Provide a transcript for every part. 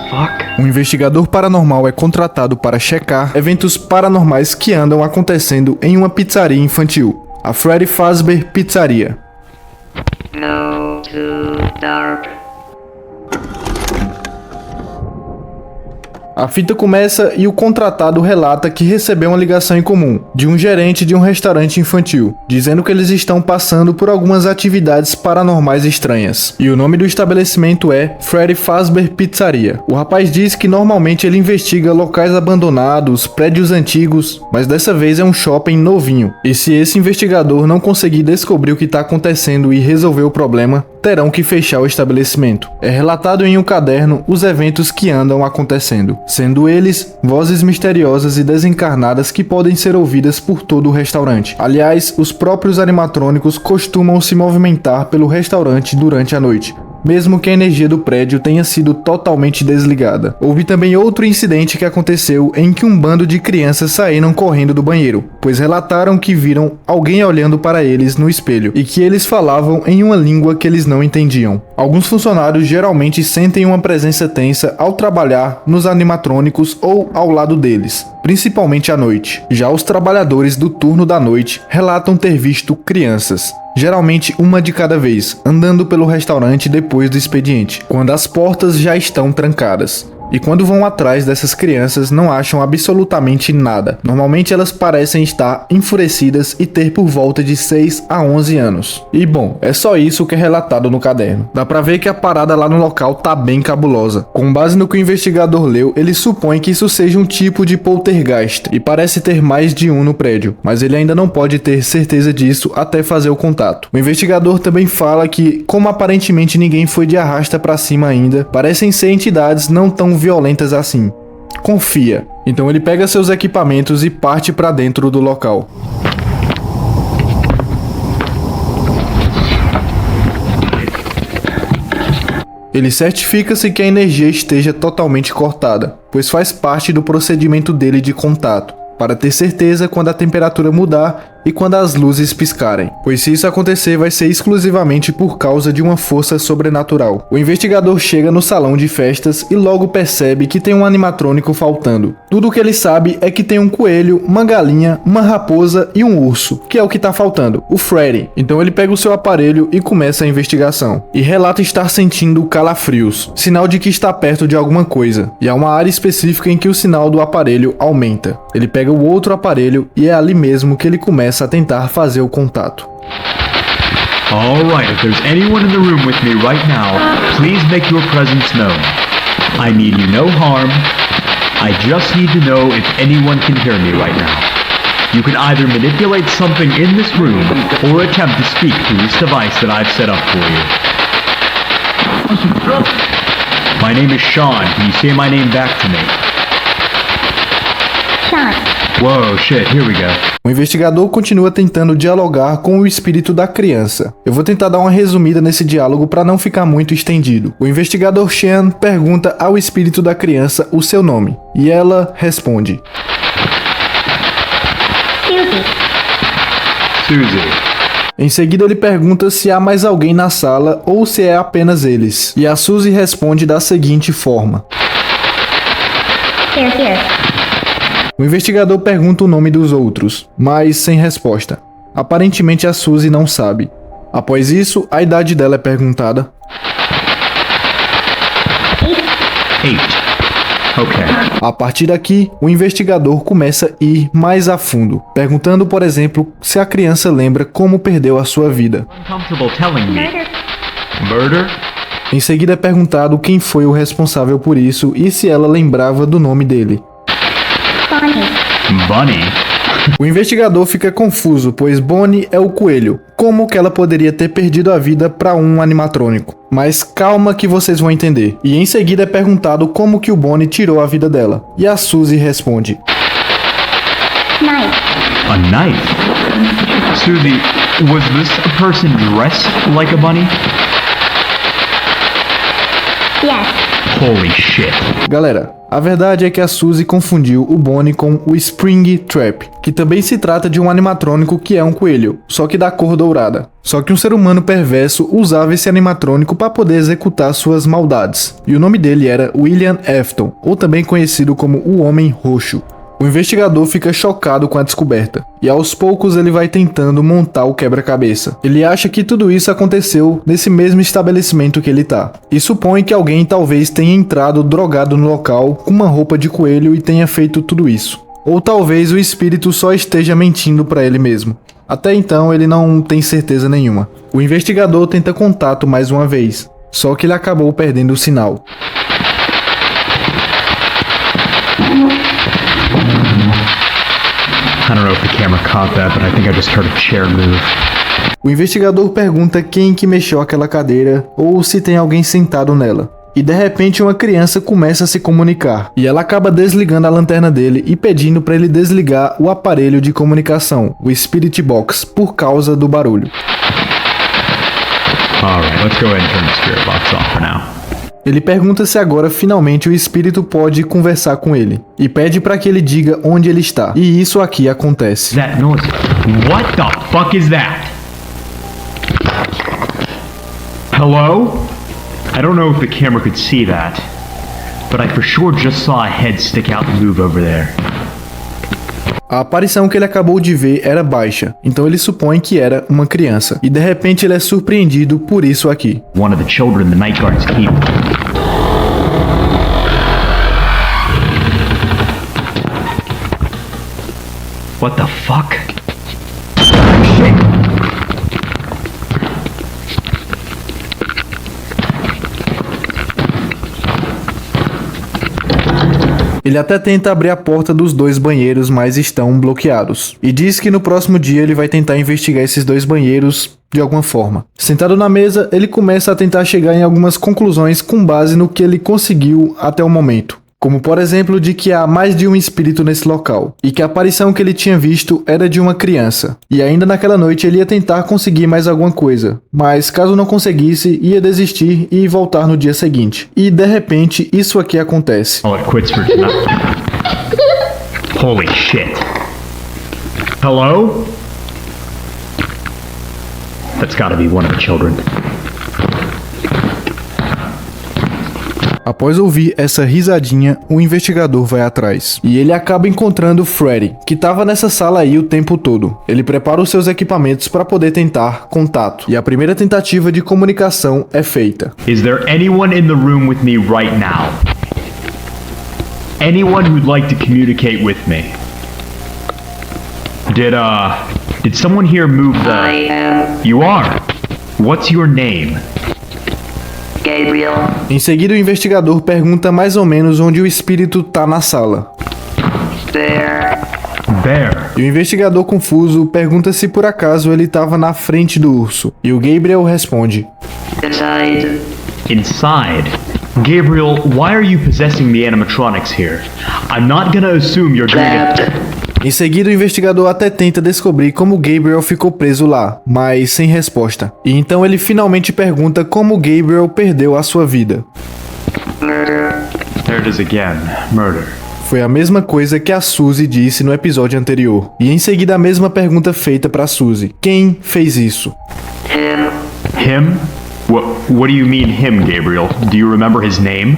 fuck? Um investigador paranormal é contratado para checar eventos paranormais que andam acontecendo em uma pizzaria infantil, a Freddy Fazbear Pizzaria. No too dark. A fita começa e o contratado relata que recebeu uma ligação em comum de um gerente de um restaurante infantil, dizendo que eles estão passando por algumas atividades paranormais estranhas. E o nome do estabelecimento é Freddy Fazbear Pizzaria. O rapaz diz que normalmente ele investiga locais abandonados, prédios antigos, mas dessa vez é um shopping novinho. E se esse investigador não conseguir descobrir o que está acontecendo e resolver o problema, terão que fechar o estabelecimento. É relatado em um caderno os eventos que andam acontecendo, sendo eles vozes misteriosas e desencarnadas que podem ser ouvidas por todo o restaurante. Aliás, os próprios animatrônicos costumam se movimentar pelo restaurante durante a noite, mesmo que a energia do prédio tenha sido totalmente desligada. Houve também outro incidente que aconteceu em que um bando de crianças saíram correndo do banheiro, pois relataram que viram alguém olhando para eles no espelho e que eles falavam em uma língua que eles não entendiam. Alguns funcionários geralmente sentem uma presença tensa ao trabalhar nos animatrônicos ou ao lado deles, principalmente à noite. Já os trabalhadores do turno da noite relatam ter visto crianças, geralmente uma de cada vez, andando pelo restaurante depois do expediente, quando as portas já estão trancadas. E quando vão atrás dessas crianças, não acham absolutamente nada. Normalmente elas parecem estar enfurecidas e ter por volta de 6 a 11 anos. E bom, é só isso que é relatado no caderno. Dá pra ver que a parada lá no local tá bem cabulosa. Com base no que o investigador leu, ele supõe que isso seja um tipo de poltergeist, e parece ter mais de um no prédio, mas ele ainda não pode ter certeza disso até fazer o contato. O investigador também fala que, como aparentemente ninguém foi de arrasta pra cima ainda, parecem ser entidades não tão violentas assim. Confia. Então ele pega seus equipamentos e parte para dentro do local. Ele certifica-se que a energia esteja totalmente cortada, pois faz parte do procedimento dele de contato, para ter certeza quando a temperatura mudar e quando as luzes piscarem, pois se isso acontecer vai ser exclusivamente por causa de uma força sobrenatural. O investigador chega no salão de festas e logo percebe que tem um animatrônico faltando. Tudo o que ele sabe é que tem um coelho, uma galinha, uma raposa e um urso, que é o que tá faltando, o Freddy. Então ele pega o seu aparelho e começa a investigação, e relata estar sentindo calafrios, sinal de que está perto de alguma coisa, e há uma área específica em que o sinal do aparelho aumenta. Ele pega o outro aparelho e é ali mesmo que ele começa a tentar fazer o contato. Alright, if there's anyone in the room with me right now, please make your presence known. I mean you no harm. I just need to know if anyone can hear me right now. You can either manipulate something in this room or attempt to speak through this device that I've set up for you. My name is Sean. Can you say my name back to me? Sean. Whoa, shit, here we go. O investigador continua tentando dialogar com o espírito da criança. Eu vou tentar dar uma resumida nesse diálogo para não ficar muito estendido. O investigador Sean pergunta ao espírito da criança o seu nome, e ela responde: Susie. Em seguida ele pergunta se há mais alguém na sala ou se é apenas eles, e a Suzy responde da seguinte forma: Here. O investigador pergunta o nome dos outros, mas sem resposta. Aparentemente a Suzy não sabe. Após isso, a idade dela é perguntada. 8. Ok. A partir daqui, o investigador começa a ir mais a fundo, perguntando, por exemplo, se a criança lembra como perdeu a sua vida. Uncomfortable telling me. Murder? Em seguida é perguntado quem foi o responsável por isso e se ela lembrava do nome dele. Bunny? O investigador fica confuso, pois Bonnie é o coelho. Como que ela poderia ter perdido a vida para um animatrônico? Mas calma que vocês vão entender. E em seguida é perguntado como que o Bonnie tirou a vida dela. E a Suzy responde: A knife? Susie, was this a person dressed like a bunny? Yes. Holy shit. Galera, A verdade é que a Suzy confundiu o Bonnie com o Spring Trap, que também se trata de um animatrônico que é um coelho, só que da cor dourada. Só que um ser humano perverso usava esse animatrônico para poder executar suas maldades, e o nome dele era William Afton, ou também conhecido como o Homem Roxo. O investigador fica chocado com a descoberta, e aos poucos ele vai tentando montar o quebra-cabeça. Ele acha que tudo isso aconteceu nesse mesmo estabelecimento que ele tá, e supõe que alguém talvez tenha entrado drogado no local com uma roupa de coelho e tenha feito tudo isso. Ou talvez o espírito só esteja mentindo para ele mesmo. Até então ele não tem certeza nenhuma. O investigador tenta contato mais uma vez, só que ele acabou perdendo o sinal. I don't know if the camera caught that, but I think I just heard a chair move. O investigador pergunta quem que mexeu aquela cadeira ou se tem alguém sentado nela. E de repente uma criança começa a se comunicar, e ela acaba desligando a lanterna dele e pedindo para ele desligar o aparelho de comunicação, o Spirit Box, por causa do barulho. Alright, let's go ahead and turn the spirit box off for now. Ele pergunta se agora finalmente o espírito pode conversar com ele, e pede para que ele diga onde ele está. E isso aqui acontece. That noise. What the fuck is that? Hello? I don't know if the camera could see that, but I for sure just saw a head stick out and move over there. A aparição que ele acabou de ver era baixa, então ele supõe que era uma criança, e de repente ele é surpreendido por isso aqui. One of the children the night guards keep. What the fuck? Ele até tenta abrir a porta dos dois banheiros, mas estão bloqueados. E diz que no próximo dia ele vai tentar investigar esses dois banheiros de alguma forma. Sentado na mesa, ele começa a tentar chegar em algumas conclusões com base no que ele conseguiu até o momento. Como por exemplo de que há mais de um espírito nesse local, e que a aparição que ele tinha visto era de uma criança. E ainda naquela noite ele ia tentar conseguir mais alguma coisa, mas caso não conseguisse, ia desistir e voltar no dia seguinte. E de repente, isso aqui acontece. Call it quits for tonight. Holy shit. Hello? That's gotta be one of the children. Após ouvir essa risadinha, o investigador vai atrás. E ele acaba encontrando Freddy, que estava nessa sala aí o tempo todo. Ele prepara os seus equipamentos para poder tentar contato. E a primeira tentativa de comunicação é feita. Is there anyone in the room with me right now? Anyone who'd like to communicate with me? Did someone here move the... I am You are? What's your name? Gabriel. Em seguida, o investigador pergunta mais ou menos onde o espírito tá na sala. There. There. E o investigador confuso pergunta se por acaso ele estava na frente do urso. E o Gabriel responde: Inside. Inside. Gabriel, why are you possessing the animatronics here? I'm not gonna assume you're gonna get... Trapped. Em seguida, o investigador até tenta descobrir como Gabriel ficou preso lá, mas sem resposta. E então ele finalmente pergunta como Gabriel perdeu a sua vida. Murder. There it is again. Murder. Foi a mesma coisa que a Suzy disse no episódio anterior. E em seguida a mesma pergunta feita para Suzy: quem fez isso? Him. Him? What do you mean him, Gabriel? Do you remember his name?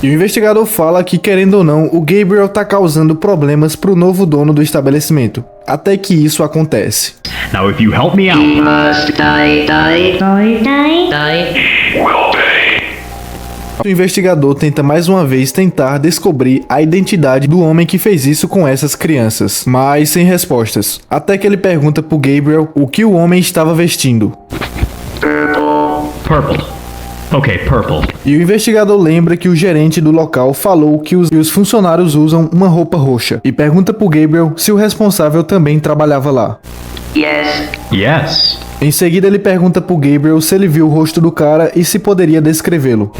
E o investigador fala que, querendo ou não, o Gabriel tá causando problemas pro novo dono do estabelecimento. Até que isso acontece. Now if you help me out... He must die. O investigador tenta mais uma vez tentar descobrir a identidade do homem que fez isso com essas crianças, mas sem respostas. Até que ele pergunta pro Gabriel o que o homem estava vestindo. Purple. Okay, purple. E o investigador lembra que o gerente do local falou que os funcionários usam uma roupa roxa e pergunta pro Gabriel se o responsável também trabalhava lá. Yes. Yes. Em seguida ele pergunta pro Gabriel se ele viu o rosto do cara e se poderia descrevê-lo.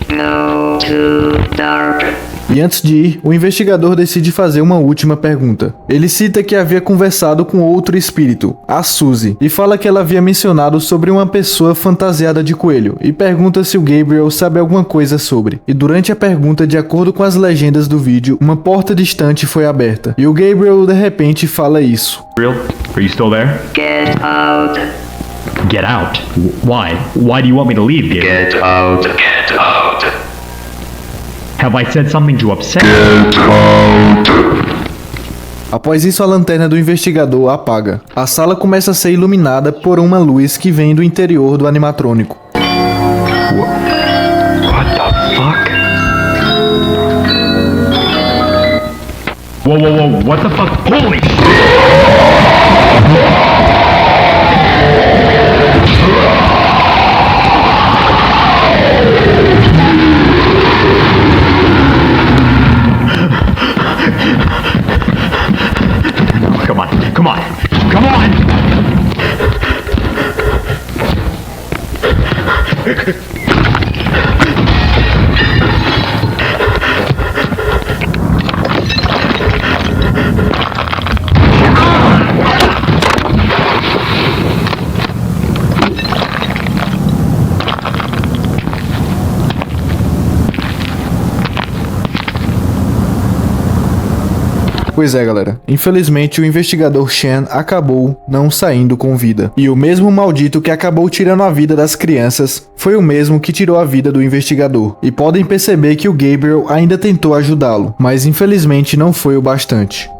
No. Too dark. E antes de ir, o investigador decide fazer uma última pergunta. Ele cita que havia conversado com outro espírito, a Suzy, e fala que ela havia mencionado sobre uma pessoa fantasiada de coelho, e pergunta se o Gabriel sabe alguma coisa sobre. E durante a pergunta, de acordo com as legendas do vídeo, uma porta distante foi aberta, e o Gabriel de repente fala isso. Gabriel, are you still there? Get out. Get out. Why? Why do you want me to leave, Gabriel? Get out. Get out. Have I said something to upset? Após isso, a lanterna do investigador apaga. A sala começa a ser iluminada por uma luz que vem do interior do animatrônico. What the fuck? Whoa, whoa, whoa, what the fuck? Holy shit! Come on, come on, come on! Pois é, galera. Infelizmente, o investigador Shan acabou não saindo com vida. E o mesmo maldito que acabou tirando a vida das crianças foi o mesmo que tirou a vida do investigador. E podem perceber que o Gabriel ainda tentou ajudá-lo, mas infelizmente não foi o bastante.